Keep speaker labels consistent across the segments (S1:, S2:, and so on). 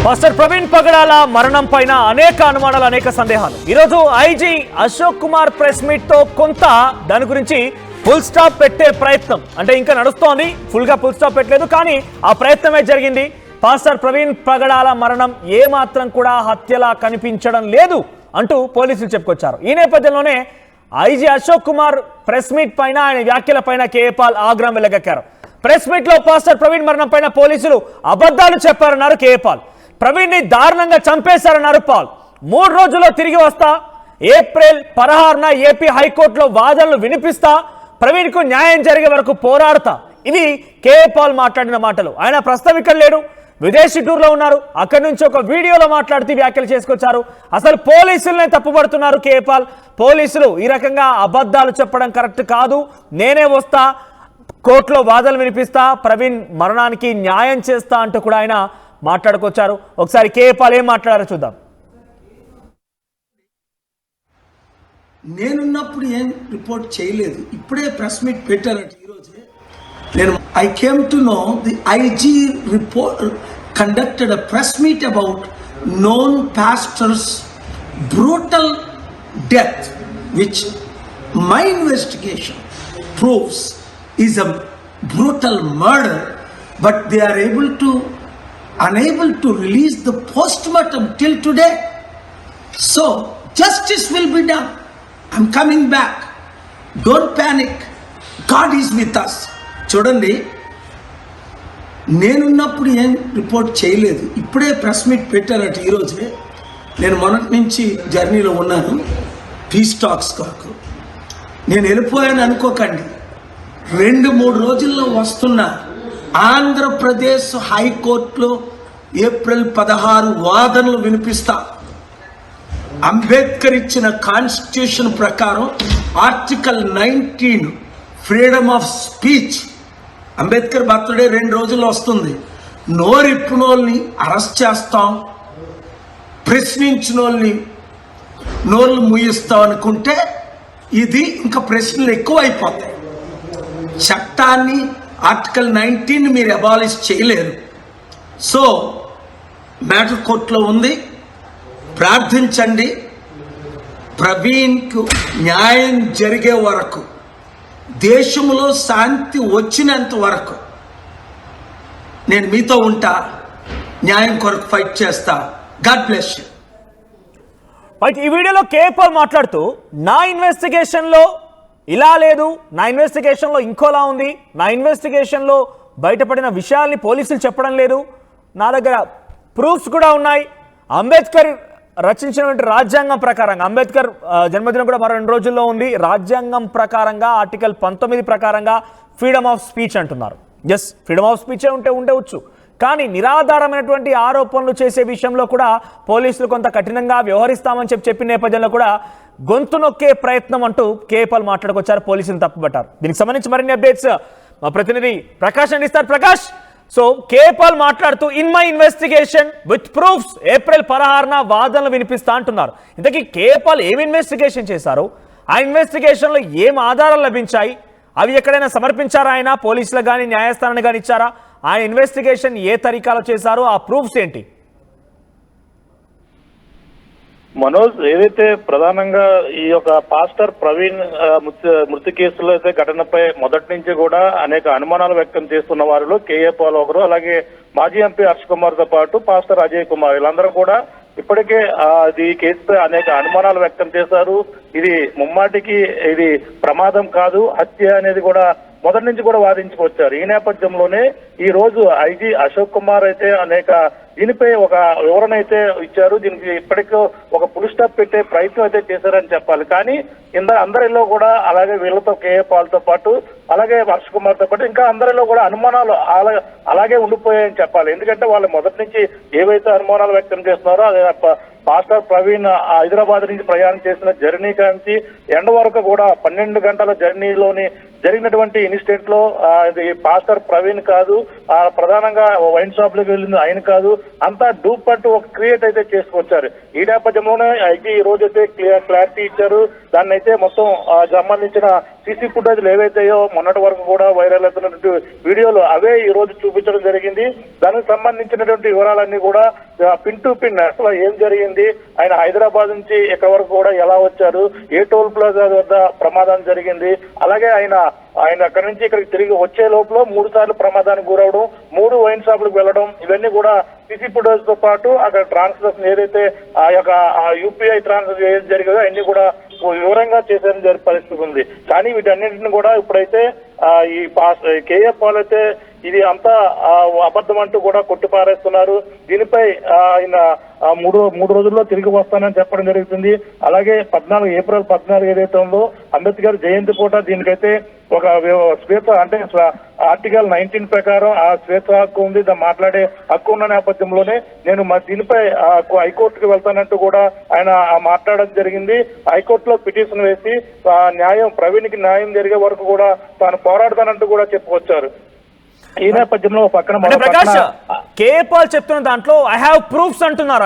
S1: Master Praveen పగడాల మరణం పైన అనేక అనుమానాలు, అనేక సందేహాలు. ఈరోజు IG Ashok Kumar press meet తో కొంత దాని గురించి ఫుల్ స్టాప్ పెట్టే ప్రయత్నం అంటే ఇంకా నడుస్తోంది. ఫుల్ గా ఫుల్ స్టాప్ పెట్టలేదు, కానీ ఆ ప్రయత్నమే జరిగింది. మాస్టర్ ప్రవీణ్ పగడాల మరణం ఏ మాత్రం కూడా హత్యలా కనిపించడం లేదు అంటూ పోలీసులు చెప్పుకొచ్చారు. ఈ నేపథ్యంలోనే IG Ashok Kumar press meet పైన, ఆయన వ్యాఖ్యల పైన కేఏ పాల్ ఆగ్రహం వెలగక్కారు. ప్రెస్ మీట్ లో మాస్టర్ ప్రవీణ్ మరణం పైన పోలీసులు అబద్ధాలు చెప్పారన్నారు కేఏ పాల్. ప్రవీణ్ ని దారుణంగా చంపేశారన్నారు పాల్. 3 రోజుల్లో తిరిగి వస్తా, ఏప్రిల్ 16న ఏపీ హైకోర్టులో వాదనలు వినిపిస్తా, ప్రవీణ్ కు న్యాయం జరిగే వరకు పోరాడతా. ఇవి కేఏ పాల్ మాట్లాడిన మాటలు. ఆయన ప్రస్తుతం ఇక్కడ లేడు, విదేశీ టూర్లో ఉన్నారు. అక్కడి నుంచి ఒక వీడియోలో మాట్లాడుతూ వ్యాఖ్యలు చేసుకొచ్చారు. అసలు పోలీసులనే తప్పుపడుతున్నారు కేఏ పాల్. పోలీసులు ఈ రకంగా అబద్ధాలు చెప్పడం కరెక్ట్ కాదు, నేనే వస్తా, కోర్టులో వాదనలు వినిపిస్తా, ప్రవీణ్ మరణానికి న్యాయం చేస్తా అంటూ కూడా ఆయన మాట్లాడుకొచ్చారు. ఒకసారి కేఏ పాల్ ఏం మాట్లాడారో చూద్దాం.
S2: నేనున్నప్పుడు ఏం రిపోర్ట్ చేయలేదు, ఇప్పుడే ప్రెస్ మీట్ పెట్టారట ఈరోజే. I came to know the IG report conducted a press meet about known pastor's brutal death, which my investigation proves is a brutal murder, but they are unable to release the postmortem till today. So justice will be done. I'm coming back. Don't panic. God is with us. చూడండి, నేనున్నప్పుడు ఏం report చేయలేదు, ఇప్పుడే press meet పెట్టారట ఈరోజే. నేను మొన్నటి నుంచి జర్నీలో ఉన్నాను పీస్ టాక్స్ కొరకు. నేను వెళ్ళిపోయాను అనుకోకండి. 2-3 రోజుల్లో వస్తున్నా. ఆంధ్రప్రదేశ్ హైకోర్టులో ఏప్రిల్ 16 వాదనలు వినిపిస్తా. అంబేద్కర్ ఇచ్చిన కాన్స్టిట్యూషన్ ప్రకారం article 19 freedom of speech. Ambedkar birthday 2 రోజుల్లో వస్తుంది. నోరిప్పునోళ్ళని అరెస్ట్ చేస్తాం, ప్రశ్నించినోళ్ళని నోళ్ళు ముయిస్తాం అనుకుంటే ఇది ఇంకా ప్రశ్నలు ఎక్కువ అయిపోతాయి. చట్టాన్ని ఆర్టికల్ 19 మీరు అబాలిష్ చేయలేరు. సో మ్యాటర్ కోర్టులో ఉంది, ప్రార్థించండి. ప్రవీణ్కు న్యాయం జరిగే వరకు, దేశంలో శాంతి వచ్చినంత వరకు నేను మీతో ఉంటా, న్యాయం కొరకు ఫైట్ చేస్తా. God bless you.
S1: ఈ వీడియోలో కేఏ పాల్ మాట్లాడుతూ, నా ఇన్వెస్టిగేషన్లో ఇలా లేదు, నా ఇన్వెస్టిగేషన్లో ఇంకోలా ఉంది, నా ఇన్వెస్టిగేషన్లో బయటపడిన విషయాల్ని పోలీసులు చెప్పడం లేదు, నా దగ్గర ప్రూఫ్స్ కూడా ఉన్నాయి. అంబేద్కర్ రచించినటువంటి రాజ్యాంగం ప్రకారంగా, అంబేద్కర్ జన్మదినం కూడా మరో 2 రోజుల్లో ఉంది, రాజ్యాంగం ప్రకారంగా ఆర్టికల్ 19 ప్రకారంగా ఫ్రీడమ్ ఆఫ్ స్పీచ్ అంటున్నారు. ఎస్, ఫ్రీడమ్ ఆఫ్ స్పీచే ఉండవచ్చు, కానీ నిరాధారమైనటువంటి ఆరోపణలు చేసే విషయంలో కూడా పోలీసులు కొంత కఠినంగా వ్యవహరిస్తామని చెప్పిన నేపథ్యంలో కూడా గొంతు నొక్కే ప్రయత్నం అంటూ కేఏ పాల్ మాట్లాడుకొచ్చారు. పోలీసులు తప్పుపట్టారు. దీనికి సంబంధించి మరిన్ని అప్డేట్స్ మా ప్రతినిధి ప్రకాష్ అందిస్తారు. ప్రకాష్, సో కేఏ పాల్ మాట్లాడుతూ, in my investigation with proofs April 16న వాదనలు వినిపిస్తా అంటున్నారు. ఇంతకీ కేఏ పాల్ ఏం ఇన్వెస్టిగేషన్ చేశారు? ఆ ఇన్వెస్టిగేషన్లో ఏం ఆధారాలు లభించాయి? అవి ఎక్కడైనా సమర్పించారా? ఆయన పోలీసులకు కానీ న్యాయస్థానానికి కానీ ఇచ్చారా? ఆయన ఇన్వెస్టిగేషన్ ఏ తరీకాలో చేశారో, ఆ ప్రూఫ్స్ ఏంటి?
S3: మనోజ్, ఏదైతే ప్రధానంగా ఈ యొక్క పాస్టర్ ప్రవీణ్ మృతి కేసులో అయితే ఘటనపై మొదటి నుంచి కూడా అనేక అనుమానాలు వ్యక్తం చేస్తున్న వారిలో కేఏ పాల్ ఒకరు, అలాగే మాజీ ఎంపీ హర్ష్ కుమార్ తో పాటు పాస్టర్ అజయ్ కుమార్, వీళ్ళందరూ కూడా ఇప్పటికే ఈ కేసుపై అనేక అనుమానాలు వ్యక్తం చేశారు. ఇది ముమ్మాటికి ఇది ప్రమాదం కాదు, హత్య అనేది కూడా మొదటి నుంచి కూడా వాదించుకొచ్చారు. ఈ నేపథ్యంలోనే ఈ రోజు ఐజీ అశోక్ కుమార్ అయితే అనేక దీనిపై ఒక వివరణ అయితే ఇచ్చారు. దీనికి ఇప్పటికీ ఒక ఫుల్ స్టాప్ పెట్టే ప్రయత్నం అయితే చేశారని చెప్పాలి. కానీ అందరిలో కూడా, అలాగే వీళ్ళతో కేఏ పాల్ తో పాటు, అలాగే హర్ష్ కుమార్ తో పాటు ఇంకా అందరిలో కూడా అనుమానాలు అలాగే ఉండిపోయాయని చెప్పాలి. ఎందుకంటే వాళ్ళు మొదటి నుంచి ఏవైతే అనుమానాలు వ్యక్తం చేస్తున్నారో, అదే పాస్టర్ ప్రవీణ్ హైదరాబాద్ నుంచి ప్రయాణం చేసిన జర్నీ కాంచి ఎండ వరకు కూడా 12 గంటల జర్నీలోని జరిగినటువంటి ఇన్సిడెంట్ లో ఇది పాస్టర్ ప్రవీణ్ కాదు, ప్రధానంగా వైన్ షాప్ లోకి వెళ్ళింది ఆయన కాదు, అంతా డూప్ అంటూ ఒక క్రియేట్ అయితే చేసుకొచ్చారు. ఈ నేపథ్యంలోనే అయితే ఈ రోజు అయితే క్లారిటీ ఇచ్చారు. దాన్ని అయితే మొత్తం సంబంధించిన సీసీ ఫుటేజ్లు ఏవైతాయో మొన్నటి వరకు కూడా వైరల్ అవుతున్నటువంటి వీడియోలు అవే ఈ రోజు చూపించడం జరిగింది. దానికి సంబంధించినటువంటి వివరాలన్నీ కూడా పిన్ టు పిన్ అసలు ఏం జరిగింది, ఆయన హైదరాబాద్ నుంచి ఇక్కడ వరకు కూడా ఎలా వచ్చారు, ఏ టోల్ ప్లాజా వద్ద ప్రమాదం జరిగింది, అలాగే ఆయన అక్కడి నుంచి ఇక్కడికి తిరిగి వచ్చే లోపల 3 సార్లు ప్రమాదానికి గురవడం, 3 వైన్ షాపులకు వెళ్ళడం, ఇవన్నీ కూడా సీసీ ఫుటేజ్ తో పాటు అక్కడ ట్రాన్స్లేషన్ ఏదైతే ఆ యొక్క యూపీఐ ట్రాన్స్ఫర్ ఏది జరిగిందో అన్ని కూడా వివరంగా చేసే పరిస్థితి ఉంది. కానీ వీటన్నింటిని కూడా ఇప్పుడైతే ఈ కేఏ పాల్ అయితే ఇది అంతా అబద్ధం అంటూ కూడా కొట్టిపారేస్తున్నారు. దీనిపై ఆయన మూడు రోజుల్లో తిరిగి వస్తానని చెప్పడం జరుగుతుంది. అలాగే ఏప్రిల్ 14 ఏదైతే ఉందో అంబేద్కర్ జయంతి పూట దీనికైతే ఒక స్వేచ్ఛ అంటే ఆర్టికల్ 19 ప్రకారం ఆ స్వేచ్ఛ హక్కు ఉంది, మాట్లాడే హక్కు ఉన్న నేపథ్యంలోనే నేను దీనిపై హైకోర్టుకు వెళ్తానంటూ కూడా ఆయన మాట్లాడడం జరిగింది. హైకోర్టులో పిటిషన్ వేసి ప్రవీణ్కి న్యాయం జరిగే వరకు కూడా తాను పోరాడతానంటూ కూడా చెప్పుకొచ్చారు. ఈ నేపథ్యంలో
S1: ప్రకాష్ కేఏ పాల్ చెప్తున్న దాంట్లో ఐ హావ్ ప్రూఫ్స్ అంటున్నారు.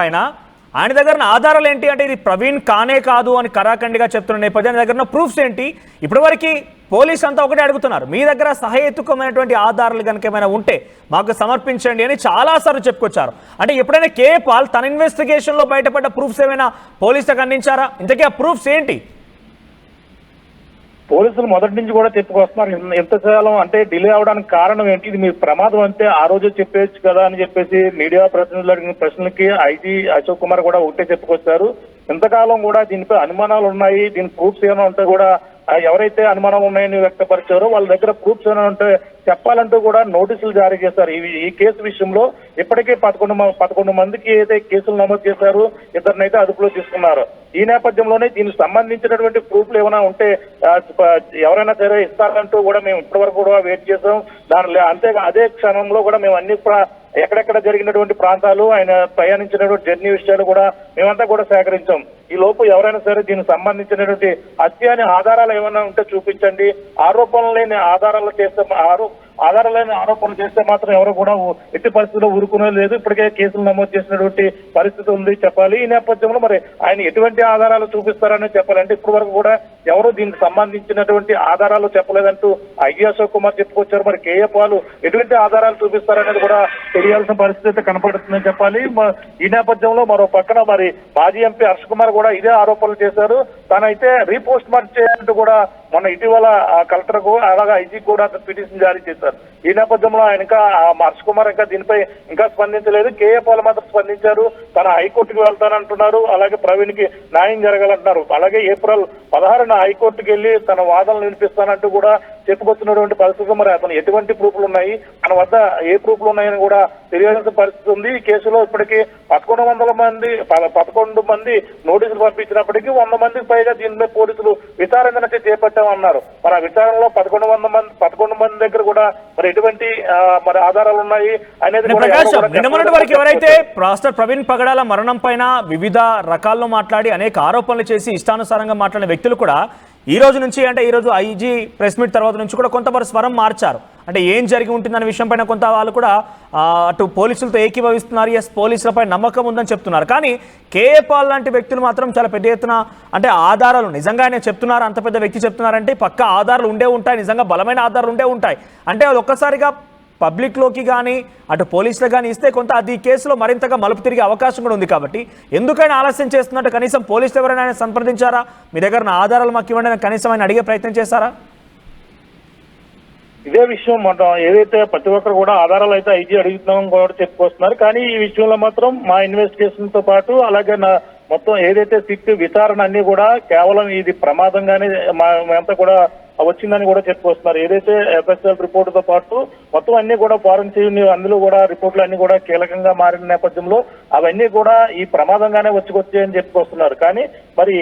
S1: ఆయన దగ్గర ఆధారాలు ఏంటి అంటే ఇది ప్రవీణ్ కానే కాదు అని కరాఖండిగా చెప్తున్న నేపథ్యం దగ్గర ప్రూఫ్స్ ఏంటి? ఇప్పటివరకు పోలీస్ అంతా ఒకటే అడుగుతున్నారు, మీ దగ్గర సహేతుకమైనటువంటి ఆధారాలు కనుక ఏమైనా ఉంటే మాకు సమర్పించండి అని చాలాసార్లు చెప్పుకొచ్చారు. అంటే ఎప్పుడైనా కేఏ పాల్ తన ఇన్వెస్టిగేషన్లో బయటపడ్డ ప్రూఫ్స్ ఏమైనా పోలీసులకు అందించారా? ఇంతకీ ఆ ప్రూఫ్స్ ఏంటి?
S3: పోలీసులు మొదటి నుంచి కూడా చెప్పుకొస్తున్నారు. ఎంతకాలం అంటే డిలే అవడానికి కారణం ఏంటి, ఇది మీ ప్రమాదం అంటే ఆ రోజు చెప్పేచ్చు కదా అని చెప్పేసి మీడియా ప్రతినిధులు అడిగిన ప్రశ్నలకి ఐజీ అశోక్ కుమార్ కూడా ఒకటే చెప్పుకొచ్చారు. ఇంతకాలం కూడా దీనిపై అనుమానాలు ఉన్నాయి, దీని ప్రూఫ్స్ ఏమైనా ఉంటే కూడా ఎవరైతే అనుమానం ఉన్నాయని వ్యక్తపరిచారో వాళ్ళ దగ్గర ప్రూఫ్స్ ఏమైనా ఉంటే చెప్పాలంటూ కూడా నోటీసులు జారీ చేశారు. ఈ కేసు విషయంలో ఇప్పటికే 11 మందికి అయితే కేసులు నమోదు చేశారు, ఇద్దరినైతే అదుపులో తీసుకున్నారు. ఈ నేపథ్యంలోనే దీనికి సంబంధించినటువంటి ప్రూఫ్లు ఏమైనా ఉంటే ఎవరైనా సరే ఇస్తారంటూ కూడా మేము ఇప్పటి వరకు కూడా వెయిట్ చేసాం. అదే క్షణంలో కూడా మేము అన్ని ఎక్కడెక్కడ జరిగినటువంటి ప్రాంతాలు, ఆయన ప్రయాణించినటువంటి జర్నీ విషయాలు కూడా మేమంతా కూడా సేకరించాం. ఈ లోపు ఎవరైనా సరే దీనికి సంబంధించినటువంటి హత్య అనే ఆధారాలు ఏమైనా ఉంటే చూపించండి, ఆరోపణలు లేని ఆధారాలు చేస్తే మాత్రం ఎవరు కూడా ఎట్టి పరిస్థితుల్లో ఊరుకునే లేదు. ఇప్పటికే కేసులు నమోదు చేసినటువంటి పరిస్థితి ఉంది చెప్పాలి. ఈ నేపథ్యంలో మరి ఆయన ఎటువంటి ఆధారాలు చూపిస్తారని చెప్పాలంటే ఇప్పటి వరకు కూడా ఎవరు దీనికి సంబంధించినటువంటి ఆధారాలు చెప్పలేదంటూ ఐజీ అశోక్ కుమార్ చెప్పుకొచ్చారు. మరి కేఏ పాల్ ఎటువంటి ఆధారాలు చూపిస్తారనేది కూడా తెలియాల్సిన పరిస్థితి కనపడుతుందని చెప్పాలి. ఈ నేపథ్యంలో మరో పక్కన మరి మాజీ ఎంపీ హర్ష్ కుమార్ కూడా ఇదే ఆరోపణలు చేశారు. తనైతే రీపోస్ట్ మార్క్ చేయాలంటూ కూడా మొన్న ఇటీవల కలెక్టర్ కు అలాగే ఐజీ కూడా పిటిషన్ జారీ చేశారు. ఈ నేపథ్యంలో ఆయన హర్ష్ కుమార్ దీనిపై ఇంకా స్పందించలేదు. కేఏ పాల్ మాత్రం స్పందించారు. తన హైకోర్టుకు వెళ్తానంటున్నారు, అలాగే ప్రవీణ్ కి న్యాయం జరగాలంటున్నారు. అలాగే ఏప్రిల్ 16న హైకోర్టుకు వెళ్లి తన వాదనలు వినిపిస్తానంటూ కూడా చెప్పుకొచ్చినటువంటి పరిస్థితి. మరి అతను ఎటువంటి ప్రూఫ్లు ఉన్నాయి, తన వద్ద ఏ ప్రూఫ్లు ఉన్నాయని కూడా తెలియాల్సిన పరిస్థితి ఉంది. ఈ కేసులో ఇప్పటికీ 11 మంది నోటీసులు పంపించినప్పటికీ 100 మందికి పైగా దీనిపై పోలీసులు విచారణ చేపట్టామన్నారు. మరి ఆ విచారణలో 11 మంది దగ్గర కూడా మరి ఎటువంటి మరి ఆధారాలు ఉన్నాయి అనేది
S1: నిన్నమొన్నటి వరకు ఎవరైతే మాస్టర్ ప్రవీణ్ పగడాల మరణం పైన వివిధ రకాల్లో మాట్లాడి అనేక ఆరోపణలు చేసి ఇష్టానుసారంగా మాట్లాడిన వ్యక్తులు కూడా ఈ రోజు నుంచి అంటే ఈ రోజు ఐజీ ప్రెస్ మీట్ తర్వాత నుంచి కూడా కొంతవరకు స్వరం మార్చారు. అంటే ఏం జరిగి ఉంటుందనే విషయం పైన కొంత వాళ్ళు కూడా అటు పోలీసులతో ఏకీభవిస్తున్నారు. ఎస్, పోలీసులపై నమ్మకం ఉందని చెప్తున్నారు. కానీ కేఏ పాల్ లాంటి వ్యక్తులు మాత్రం చాలా పెద్ద ఎత్తున అంటే ఆధారాలు నిజంగా ఆయన చెప్తున్నారు, అంత పెద్ద వ్యక్తి చెప్తున్నారంటే పక్కా ఆధారాలు ఉండే ఉంటాయి, నిజంగా బలమైన ఆధారాలు ఉండే ఉంటాయి. అంటే అది ఒక్కసారిగా పబ్లిక్లోకి కానీ అటు పోలీసులకు కానీ ఇస్తే కొంత అది కేసులో మరింతగా మలుపు తిరిగే అవకాశం కూడా ఉంది. కాబట్టి ఎందుకైనా ఆలస్యం చేస్తున్నట్టు కనీసం పోలీసులు ఎవరైనా ఆయన సంప్రదించారా? మీ దగ్గర ఆధారాలు మాకు ఇవ్వండి కనీసం ఆయన అడిగే ప్రయత్నం చేశారా?
S3: ఇదే విషయం ఏదైతే ప్రతి ఒక్కరు కూడా ఆధారాలు అయితే ఐజీ అడుగుతున్నాం కూడా చెప్పుకొస్తున్నారు. కానీ ఈ విషయంలో మాత్రం మా ఇన్వెస్టిగేషన్ తో పాటు అలాగే మొత్తం ఏదైతే సిట్ విచారణ అన్ని కూడా కేవలం ఇది ప్రమాదంగానే మేమంతా కూడా వచ్చిందని కూడా చెప్పుకొస్తున్నారు. ఏదైతే ఎఫ్ఎస్ఎల్ రిపోర్ట్ తో పాటు మొత్తం అన్ని కూడా ఫారెన్సిక్ అందులో కూడా రిపోర్ట్లు అన్ని కూడా కీలకంగా మారిన నేపథ్యంలో అవన్నీ కూడా ఈ ప్రమాదంగానే వచ్చాయని చెప్పుకొస్తున్నారు. కానీ మరి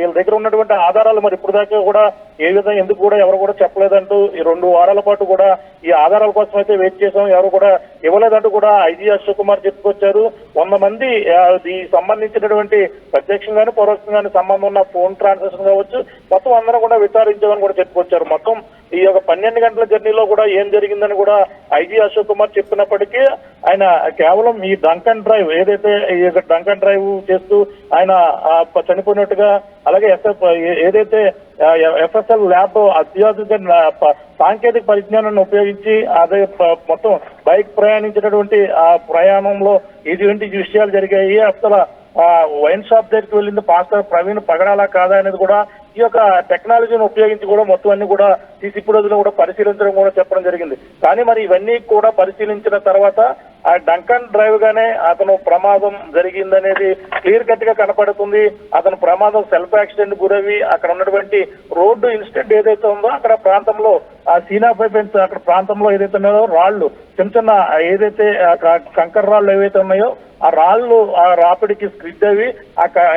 S3: వీళ్ళ దగ్గర ఉన్నటువంటి ఆధారాలు మరి ఇప్పుడు దాకా కూడా ఏ విధంగా ఎందుకు కూడా ఎవరు కూడా చెప్పలేదంటూ ఈ 2 వారాల పాటు కూడా ఈ ఆధారాల కోసం అయితే వెయిట్ చేసాం, ఎవరు కూడా ఇవ్వలేదంటూ కూడా ఐజీ అశోక్ కుమార్ చెప్పుకొచ్చారు. 100 మంది ఈ సంబంధించినటువంటి ప్రత్యక్షంగానే పరోక్షంగానే సంబంధం ఉన్న ఫోన్ ట్రాన్సాక్షన్ కావచ్చు మొత్తం అందరూ కూడా విచారించామని కూడా చెప్పుకొచ్చారు. మొత్తం ఈ యొక్క 12 గంటల జర్నీలో కూడా ఏం జరిగిందని కూడా ఐజీ అశోక్ కుమార్ చెప్పినప్పటికీ ఆయన కేవలం ఈ డంక్ అండ్ డ్రైవ్ ఏదైతే ఈ డంక్ అండ్ డ్రైవ్ చేస్తూ ఆయన చనిపోయినట్టుగా, అలాగే ఏదైతే ఎఫ్ఎస్ఎల్ ల్యాబ్ అత్యాధునిక సాంకేతిక పరిజ్ఞానాన్ని ఉపయోగించి అదే మొత్తం బైక్ ప్రయాణించినటువంటి ఆ ప్రయాణంలో ఇటువంటి విషయాలు జరిగాయి. అసలు వైన్ షాప్ దగ్గరికి వెళ్ళింది పాస్టర్ ప్రవీణ్ పగడాలా కాదా అనేది కూడా ఈ యొక్క టెక్నాలజీని ఉపయోగించి కూడా మొత్తం అన్ని కూడా సీసీ ఫుటేజ్ లో కూడా పరిశీలించడం కూడా చెప్పడం జరిగింది. కానీ మరి ఇవన్నీ కూడా పరిశీలించిన తర్వాత ఆ డంక్ అండ్ డ్రైవ్ గానే అతను ప్రమాదం జరిగిందనేది క్లియర్ కట్ గా కనపడుతుంది. అతను ప్రమాదం సెల్ఫ్ యాక్సిడెంట్ గురవి అక్కడ ఉన్నటువంటి రోడ్డు ఇన్సిడెంట్ ఏదైతే ఉందో అక్కడ ప్రాంతంలో ఆ సీనా పైపెన్స్ అక్కడ ప్రాంతంలో ఏదైతే ఉన్నాయో రాళ్లు చిన్న చిన్న ఏదైతే కంకర రాళ్ళు ఏవైతే ఉన్నాయో ఆ రాళ్ళు ఆ రాపిడికి స్క్రిడ్ అవి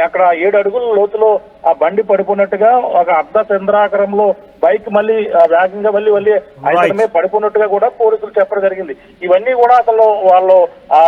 S3: అక్కడ 7 అడుగుల లోతులో ఆ బండి పడిపోయినట్టుగా ఒక అర్ధ చంద్రాకారంలో బైక్ మళ్ళీ వేగంగా వెళ్ళి ఆయన పడిపోయినట్టుగా కూడా పోలీసులు చెప్పడం జరిగింది. ఇవన్నీ కూడా అసలు వాళ్ళు ఆ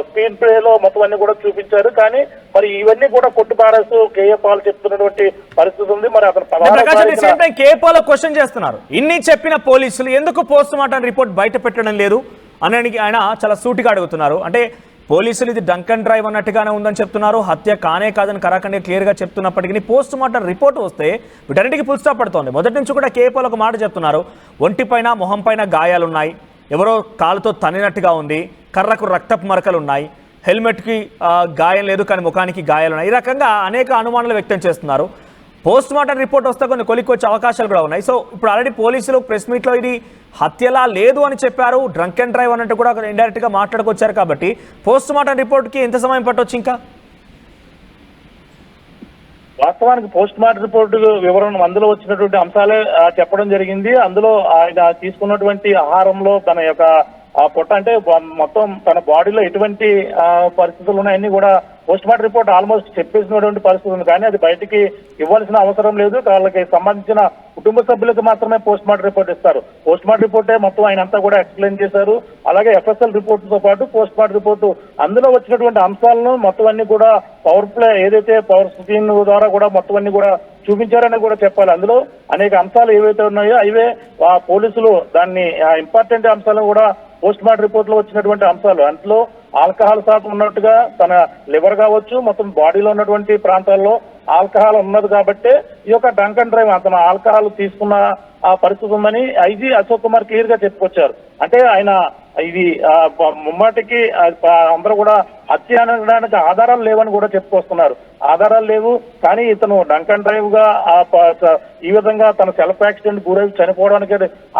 S3: స్క్రీన్ ప్లే లో మొత్తం అన్ని కూడా చూపించారు. కానీ మరి ఇవన్నీ కూడా కొట్టుపారేస్తూ కేఏ పాల్ చెప్తున్నటువంటి పరిస్థితి ఉంది. మరి అతను
S1: కేఏ క్వశ్చన్ చేస్తున్నారు. ఇన్ని చెప్పిన పోలీసులు ఎందుకు పోస్ట్ మార్టం రిపోర్ట్ బయట పెట్టడం లేదు అని ఆయన చాలా సూటిగా అడుగుతున్నారు. అంటే పోలీసులు ఇది డంక్ అండ్ డ్రైవ్ అన్నట్టుగానే ఉందని చెప్తున్నారు, హత్య కానే కాదని కరాఖండి క్లియర్గా చెప్తున్నప్పటికీ పోస్ట్ మార్టం రిపోర్ట్ వస్తే వీటన్నిటికీ ఫుల్ స్టాప్ పడుతోంది. మొదటి నుంచి కూడా కేఏపాల్ ఒక మాట చెప్తున్నారు, ఒంటిపైన మొహం పైన గాయాలున్నాయి, ఎవరో కాలుతో తన్నినట్టుగా ఉంది, కర్రకు రక్తపు మరకలు ఉన్నాయి, హెల్మెట్కి గాయం లేదు కానీ ముఖానికి గాయాలున్నాయి. ఈ రకంగా అనేక అనుమానాలు వ్యక్తం చేస్తున్నారు. పోస్ట్ మార్టం రిపోర్ట్ వస్తే కొన్ని కొలిక్కొచ్చే అవకాశాలు కూడా ఉన్నాయి. సో ఇప్పుడు ఆల్రెడీ పోలీసులు ప్రెస్ మీట్లో ఇది హత్యలా లేదు అని చెప్పారు, డ్రంక్ అండ్ డ్రైవ్ అన్నట్టు కూడా ఇండైరెక్ట్ గా మాట్లాడుకొచ్చారు. కాబట్టి పోస్ట్ మార్టం రిపోర్ట్కి ఎంత సమయం పట్టొచ్చు? ఇంకా
S3: వాస్తవానికి పోస్ట్ మార్టం రిపోర్ట్ వివరణ అందులో వచ్చినటువంటి అంశాలే చెప్పడం జరిగింది. అందులో ఆయన తీసుకున్నటువంటి ఆహారంలో తన యొక్క పొట్ట అంటే మొత్తం తన బాడీలో ఎటువంటి పరిస్థితులు ఉన్నాయన్నీ కూడా పోస్ట్ మార్టం రిపోర్ట్ ఆల్మోస్ట్ చెప్పేసినటువంటి పరిస్థితి ఉంది. కానీ అది బయటికి ఇవ్వాల్సిన అవసరం లేదు. వాళ్ళకి సంబంధించిన కుటుంబ సభ్యులకు మాత్రమే పోస్ట్ మార్టం రిపోర్ట్ ఇస్తారు. పోస్ట్ మార్టం రిపోర్టే మొత్తం ఆయన అంతా కూడా ఎక్స్ప్లెయిన్ చేశారు. అలాగే ఎఫ్ఎస్ఎల్ రిపోర్ట్ తో పాటు పోస్ట్ మార్టం రిపోర్టు అందులో వచ్చినటువంటి అంశాలను మొత్తం అన్ని కూడా పవర్ ప్లే ఏదైతే పవర్ స్క్రీన్ ద్వారా కూడా మొత్తం అన్ని కూడా చూపించారని కూడా చెప్పాలి. అందులో అనేక అంశాలు ఏవైతే ఉన్నాయో అవే పోలీసులు దాన్ని ఇంపార్టెంట్ అంశాలను కూడా పోస్ట్ మార్టం రిపోర్ట్ లో వచ్చినటువంటి అంశాలు. అందులో ఆల్కహాల్ శాతం ఉన్నట్టుగా తన లివర్ కావచ్చు మొత్తం బాడీలో ఉన్నటువంటి ప్రాంతాల్లో ఆల్కహాల్ ఉన్నది కాబట్టి ఈ యొక్క డ్రంక్ అండ్ డ్రైవ్ అతను ఆల్కహాల్ తీసుకున్న పరిస్థితి ఉందని ఐజీ అశోక్ కుమార్ క్లియర్ గా చెప్పుకొచ్చారు. అంటే ఆయన ఇది ముమ్మాటికి అందరూ కూడా హత్య అనడానికి ఆధారాలు లేవని కూడా చెప్పుకొస్తున్నారు. ఆధారాలు లేవు కానీ ఇతను డంక్ అండ్ డ్రైవ్ గా ఈ విధంగా తన సెల్ఫ్ యాక్సిడెంట్ గురై చనిపోవడానికి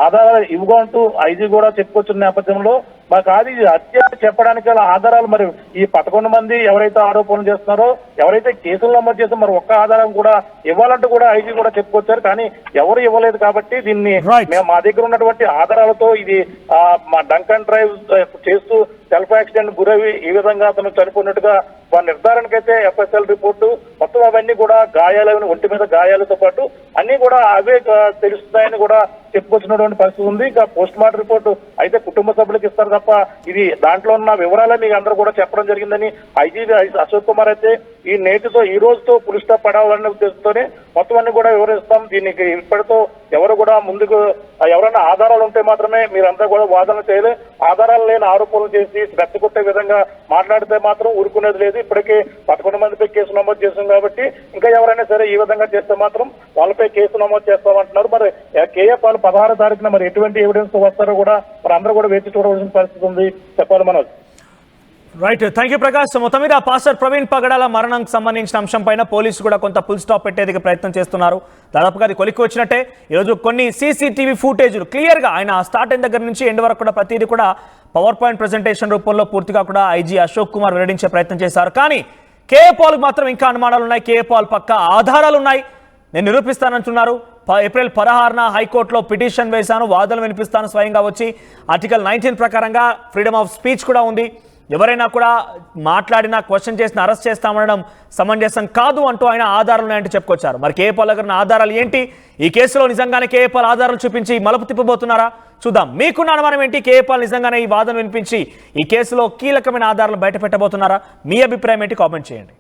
S3: ఆధారాలు ఇవ్వగంటూ ఐజీ కూడా చెప్పుకొచ్చిన నేపథ్యంలో మాకు అది హత్య చెప్పడానికి గల ఆధారాలు మరి ఈ 11 మంది ఎవరైతే ఆరోపణలు చేస్తున్నారో ఎవరైతే కేసులు నమోదు చేస్తారో మరి ఒక్క ఆధారం కూడా ఇవ్వాలంటూ కూడా ఐజీ కూడా చెప్పుకొచ్చారు. కానీ ఎవరు ఇవ్వలేదు కాబట్టి దీన్ని మేము మా దగ్గర ఉన్నటువంటి ఆధారాలతో ఇది మా డంక్ అండ్ డ్రైవ్ చేస్తూ సెల్ఫ్ యాక్సిడెంట్ గురవి ఈ విధంగా అతను చనిపోయినట్టుగా నిర్ధారణకైతే ఎఫ్ఎస్ఎల్ రిపోర్టు మొత్తం అవన్నీ కూడా గాయాలు ఒంటి మీద గాయాలతో పాటు అన్ని కూడా అవే తెలుస్తున్నాయని కూడా చెప్పుకొచ్చినటువంటి పరిస్థితి ఉంది. ఇంకా పోస్ట్ మార్టం రిపోర్టు అయితే కుటుంబ సభ్యులకు ఇస్తారు తప్ప ఇది దాంట్లో ఉన్న వివరాలే మీకు అందరూ కూడా చెప్పడం జరిగిందని ఐజీ అశోక్ కుమార్ అయితే ఈ రోజుతో పులి స్టాప్ పడాలనే ఉద్దేశంతోనే మొత్తం అన్ని కూడా వివరిస్తాం. దీనికి ఇప్పటితో ఎవరు కూడా ముందుకు ఎవరైనా ఆధారాలు ఉంటే మాత్రమే మీరంతా కూడా వాదన చేయలే. ఆధారాలు లేని ఆరోపణలు చేసి రెచ్చగొట్టే విధంగా మాట్లాడితే మాత్రం ఊరుకునేది లేదు. ఇప్పటికే 11 మందిపై కేసు నమోదు చేశాం కాబట్టి ఇంకా ఎవరైనా సరే ఈ విధంగా చేస్తే మాత్రం వాళ్ళపై కేసు నమోదు చేస్తామంటున్నారు. మరి కేఏ పాల్ 16 తారీఖున మరి ఎటువంటి ఎవిడెన్స్ వస్తారో కూడా మరి అందరూ కూడా వేచి చూడవలసిన పరిస్థితి ఉంది. చెప్పాలి Manoj.
S1: Right, thank you Prakash. మొత్తం మీద పాస్టర్ ప్రవీణ్ పగడాల మరణంకి సంబంధించిన అంశం పైన పోలీసులు కూడా కొంత ఫుల్ స్టాప్ పెట్టేందుకు ప్రయత్నం చేస్తున్నారు. దాదాపుగా అది కొలిక్కి వచ్చినట్టే. ఈరోజు కొన్ని సీసీటీవీ ఫుటేజ్లు క్లియర్గా ఆయన స్టార్ట్ అయిన దగ్గర నుంచి ఎండ్ వరకు కూడా ప్రతిదీ కూడా పవర్ పాయింట్ ప్రెజెంటేషన్ రూపంలో పూర్తిగా కూడా ఐజీ అశోక్ కుమార్ వెల్లడించే ప్రయత్నం చేశారు. కానీ కేఏ పాల్కి మాత్రం ఇంకా అనుమానాలు ఉన్నాయి. కేఏ పాల్ పక్క ఆధారాలు ఉన్నాయి, నేను నిరూపిస్తానంటున్నారు. ఏప్రిల్ 16న హైకోర్టులో పిటిషన్ వేశాను, వాదనలు వినిపిస్తాను స్వయంగా వచ్చి. ఆర్టికల్ 19 ప్రకారంగా ఫ్రీడమ్ ఆఫ్ స్పీచ్ కూడా ఉంది. ఎవరైనా కూడా మాట్లాడినా క్వశ్చన్ చేసిన అరెస్ట్ చేస్తామనడం సమంజసం కాదు అంటూ ఆయన ఆధారాలు ఉన్నాయంటూ చెప్పుకొచ్చారు. మరి కేఏ పాల్ దగ్గర ఆధారాలు ఏంటి? ఈ కేసులో నిజంగానే కేఏ పాల్ ఆధారాలు చూపించి మలుపు తిప్పబోతున్నారా? చూద్దాం. మీకున్న అనుమానం ఏంటి? కేఏ పాల్ నిజంగానే ఈ వాదన వినిపించి ఈ కేసులో కీలకమైన ఆధారాలు బయట పెట్టబోతున్నారా? మీ అభిప్రాయం ఏంటి? కామెంట్ చేయండి.